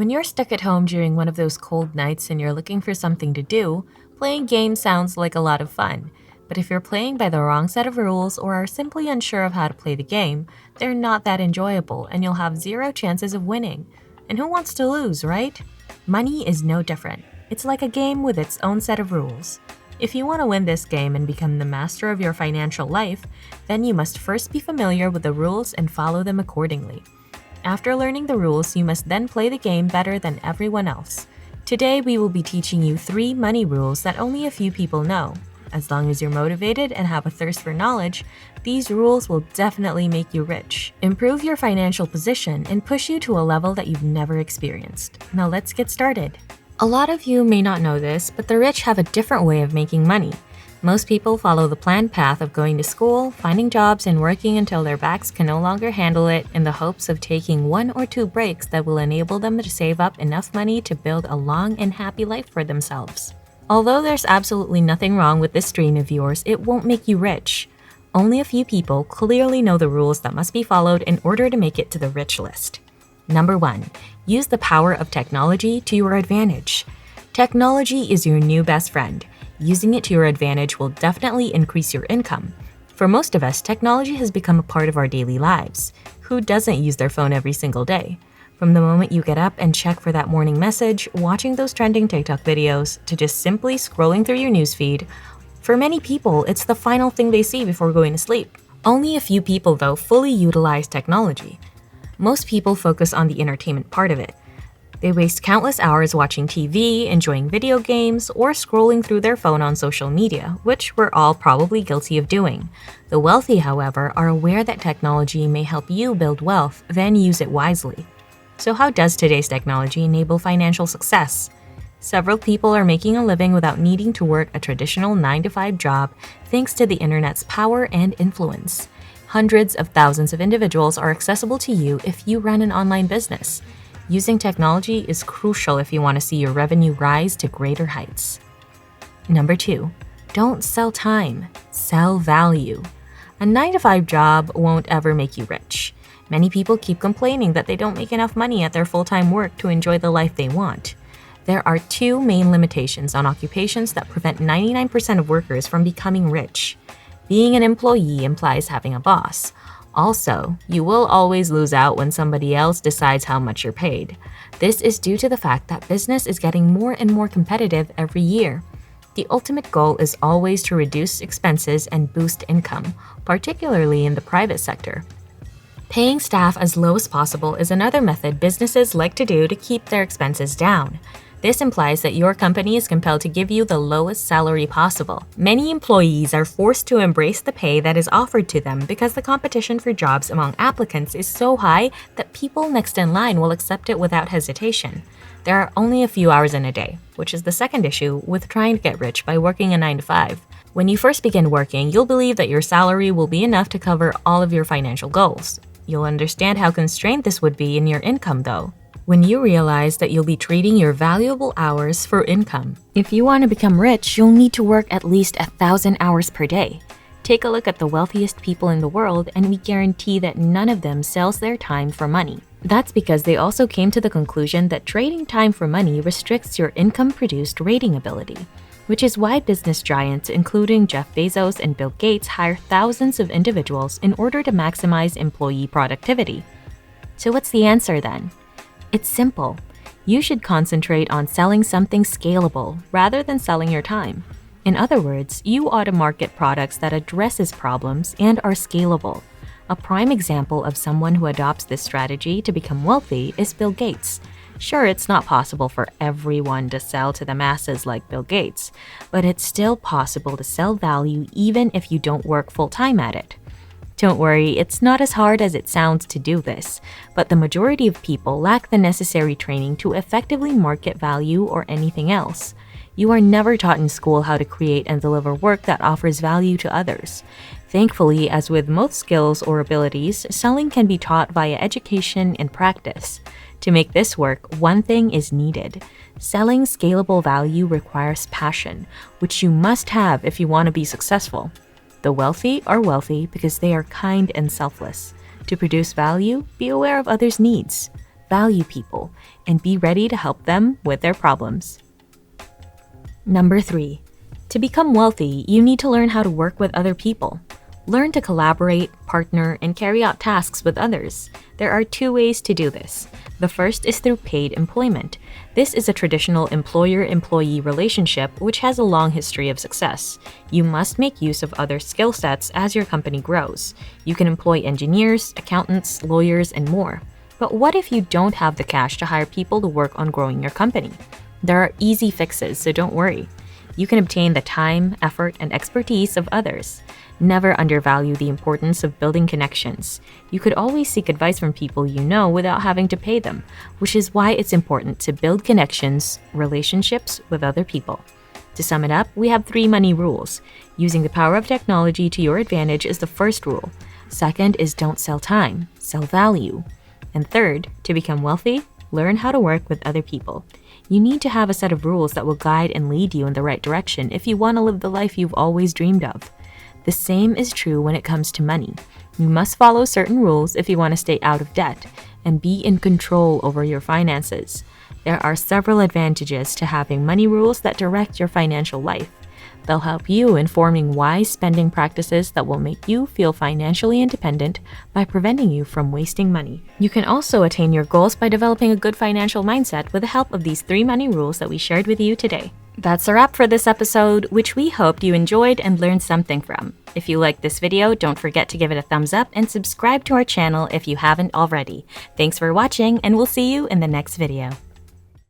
When you're stuck at home during one of those cold nights and you're looking for something to do, playing games sounds like a lot of fun. But if you're playing by the wrong set of rules or are simply unsure of how to play the game, they're not that enjoyable and you'll have zero chances of winning. And who wants to lose, right? Money is no different. It's like a game with its own set of rules. If you want to win this game and become the master of your financial life, then you must first be familiar with the rules and follow them accordingly. After learning the rules, you must then play the game better than everyone else. Today, we will be teaching you 3 money rules that only a few people know. As long as you're motivated and have a thirst for knowledge, these rules will definitely make you rich, improve your financial position, and push you to a level that you've never experienced. Now let's get started. A lot of you may not know this, but the rich have a different way of making money. Most people follow the planned path of going to school, finding jobs, and working until their backs can no longer handle it in the hopes of taking 1 or 2 breaks that will enable them to save up enough money to build a long and happy life for themselves. Although there's absolutely nothing wrong with this dream of yours, it won't make you rich. Only a few people clearly know the rules that must be followed in order to make it to the rich list. Number 1. Use the power of technology to your advantage. Technology is your new best friend. Using it to your advantage will definitely increase your income. For most of us, technology has become a part of our daily lives. Who doesn't use their phone every single day? From the moment you get up and check for that morning message, watching those trending TikTok videos, to just simply scrolling through your newsfeed, for many people, it's the final thing they see before going to sleep. Only a few people, though, fully utilize technology. Most people focus on the entertainment part of it. They waste countless hours watching TV, enjoying video games, or scrolling through their phone on social media, which we're all probably guilty of doing. The wealthy, however, are aware that technology may help you build wealth, then use it wisely. So how does today's technology enable financial success? Several people are making a living without needing to work a traditional 9-to-5 job thanks to the internet's power and influence. Hundreds of thousands of individuals are accessible to you if you run an online business. Using technology is crucial if you want to see your revenue rise to greater heights. Number 2, don't sell time, sell value. A 9-to-5 job won't ever make you rich. Many people keep complaining that they don't make enough money at their full-time work to enjoy the life they want. There are 2 main limitations on occupations that prevent 99% of workers from becoming rich. Being an employee implies having a boss. Also, you will always lose out when somebody else decides how much you're paid. This is due to the fact that business is getting more and more competitive every year. The ultimate goal is always to reduce expenses and boost income, particularly in the private sector. Paying staff as low as possible is another method businesses like to do to keep their expenses down. This implies that your company is compelled to give you the lowest salary possible. Many employees are forced to embrace the pay that is offered to them because the competition for jobs among applicants is so high that people next in line will accept it without hesitation. There are only a few hours in a day, which is the second issue with trying to get rich by working a 9-to-5. When you first begin working, you'll believe that your salary will be enough to cover all of your financial goals. You'll understand how constrained this would be in your income, though, when you realize that you'll be trading your valuable hours for income. If you want to become rich, you'll need to work at least 1,000 hours per day. Take a look at the wealthiest people in the world, and we guarantee that none of them sells their time for money. That's because they also came to the conclusion that trading time for money restricts your income-produced rating ability, which is why business giants, including Jeff Bezos and Bill Gates, hire thousands of individuals in order to maximize employee productivity. So what's the answer then? It's simple. You should concentrate on selling something scalable rather than selling your time. In other words, you ought to market products that addresses problems and are scalable. A prime example of someone who adopts this strategy to become wealthy is Bill Gates. Sure, it's not possible for everyone to sell to the masses like Bill Gates, but it's still possible to sell value even if you don't work full-time at it. Don't worry, it's not as hard as it sounds to do this, but the majority of people lack the necessary training to effectively market value or anything else. You are never taught in school how to create and deliver work that offers value to others. Thankfully, as with most skills or abilities, selling can be taught via education and practice. To make this work, one thing is needed. Selling scalable value requires passion, which you must have if you want to be successful. The wealthy are wealthy because they are kind and selfless. To produce value, be aware of others' needs. value people, and be ready to help them with their problems. Number 3. To become wealthy, you need to learn how to work with other people. Learn to collaborate, partner, and carry out tasks with others. There are 2 ways to do this. The first is through paid employment. This is a traditional employer-employee relationship which has a long history of success. You must make use of other skill sets as your company grows. You can employ engineers, accountants, lawyers, and more. But what if you don't have the cash to hire people to work on growing your company? There are easy fixes, so don't worry. You can obtain the time, effort, and expertise of others. Never undervalue the importance of building connections. You could always seek advice from people you know without having to pay them, which is why it's important to build connections, relationships with other people. To sum it up, we have 3 money rules. Using the power of technology to your advantage is the first rule. Second is don't sell time, sell value. And third, to become wealthy, learn how to work with other people. You need to have a set of rules that will guide and lead you in the right direction if you want to live the life you've always dreamed of. The same is true when it comes to money. You must follow certain rules if you want to stay out of debt and be in control over your finances. There are several advantages to having money rules that direct your financial life. They'll help you in forming wise spending practices that will make you feel financially independent by preventing you from wasting money. You can also attain your goals by developing a good financial mindset with the help of these 3 money rules that we shared with you today. That's a wrap for this episode, which we hoped you enjoyed and learned something from. If you liked this video, don't forget to give it a thumbs up and subscribe to our channel if you haven't already. Thanks for watching, and we'll see you in the next video.